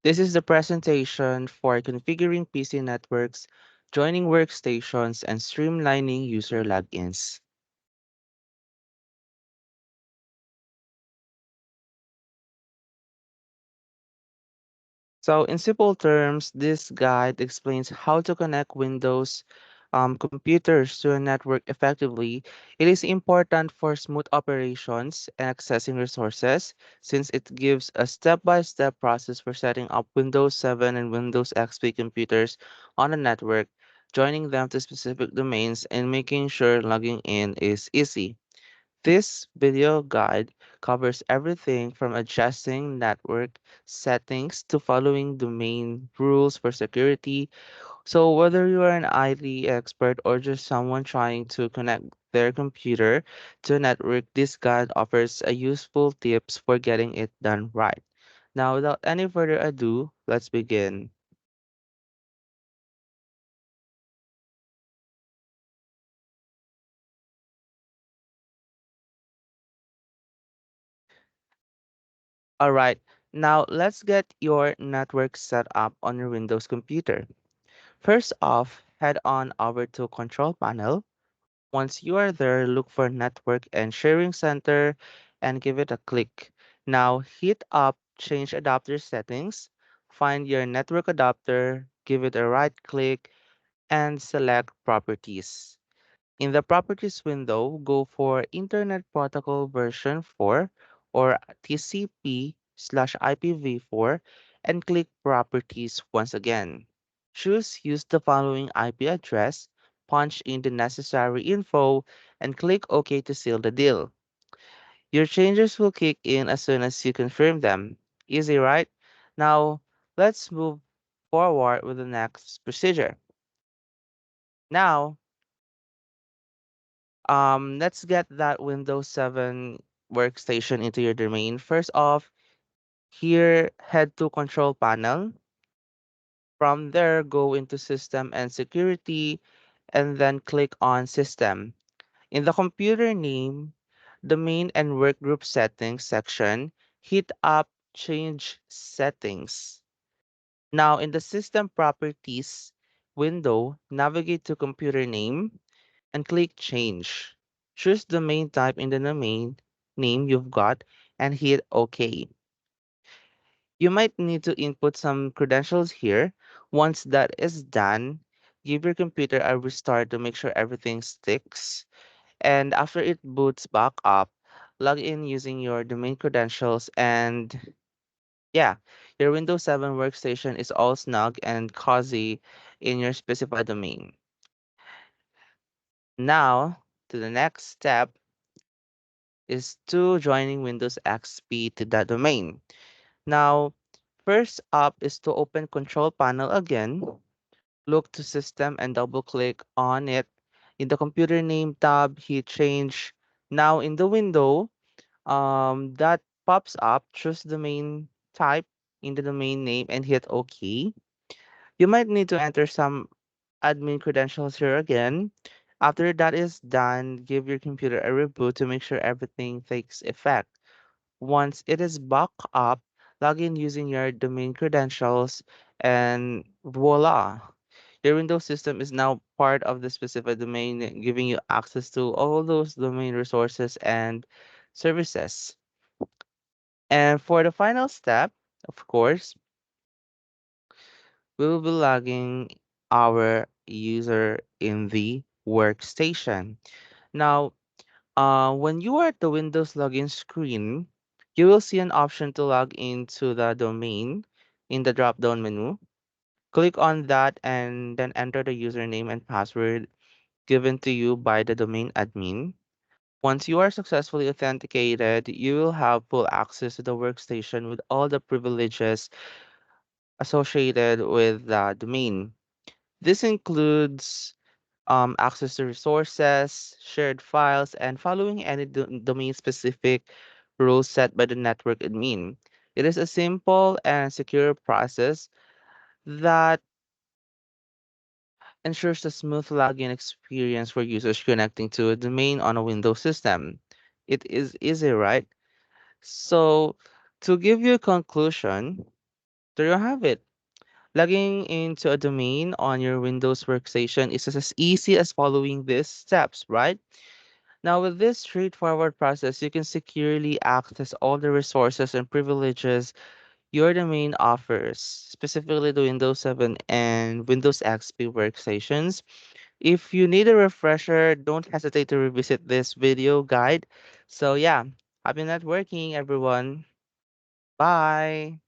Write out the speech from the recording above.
This is the presentation for configuring PC networks, joining workstations, and streamlining user logins. So, in simple terms, this guide explains how to connect Windows computers to a network effectively. It is important for smooth operations and accessing resources since it gives a step by step process for setting up Windows 7 and Windows XP computers on a network, joining them to specific domains, and making sure logging in is easy. This video guide covers everything from adjusting network settings to following domain rules for security. So, whether you are an IT expert or just someone trying to connect their computer to a network, this guide offers a useful tips for getting it done right. Now, without any further ado, let's begin. All right, now let's get your network set up on your Windows computer. First off, head on over to Control Panel. Once you are there, look for Network and Sharing Center and give it a click. Now hit up Change Adapter Settings, find your network adapter, give it a right click, and select Properties. In the Properties window, go for Internet Protocol version 4 or TCP/IPv4 and click Properties once again. Choose Use the following IP address, punch in the necessary info, and click OK to seal the deal. Your changes will kick in as soon as you confirm them. Easy, right? Now, let's move forward with the next procedure. Now, let's get that Windows 7 workstation into your domain. First off, here head to Control Panel. From there, go into System and Security and then click on System. In the computer name, domain and workgroup settings section, hit up Change Settings. Now in the System Properties window, navigate to Computer Name and click Change. Choose the domain type in the domain name you've got and hit OK. You might need to input some credentials here. Once that is done, give your computer a restart to make sure everything sticks. And after it boots back up, log in using your domain credentials and yeah, your Windows 7 workstation is all snug and cozy in your specified domain. Now, to the next step is to joining Windows XP to that domain. Now, first up is to open Control Panel again, look to System and double click on it. In the Computer Name tab, hit Change. Now in the window, that pops up, choose domain type in the domain name and hit OK. You might need to enter some admin credentials here again. After that is done, give your computer a reboot to make sure everything takes effect. Once it is back up, log in using your domain credentials and voila! Your Windows system is now part of the specific domain, giving you access to all those domain resources and services. And for the final step, of course, we will be logging our user in the workstation. Now, when you are at the Windows login screen, you will see an option to log into the domain in the drop-down menu. Click on that and then enter the username and password given to you by the domain admin. Once you are successfully authenticated, you will have full access to the workstation with all the privileges associated with the domain. This includes access to resources, shared files, and following any domain-specific rules set by the network admin. It is a simple and secure process that ensures a smooth login experience for users connecting to a domain on a Windows system. It is easy, right? So, to give you a conclusion, There you have it. Logging into a domain on your Windows workstation is as easy as following these steps, right? Now, with this straightforward process, you can securely access all the resources and privileges your domain offers, specifically the Windows 7 and Windows XP workstations. If you need a refresher, don't hesitate to revisit this video guide. So, yeah, happy networking, everyone. Bye.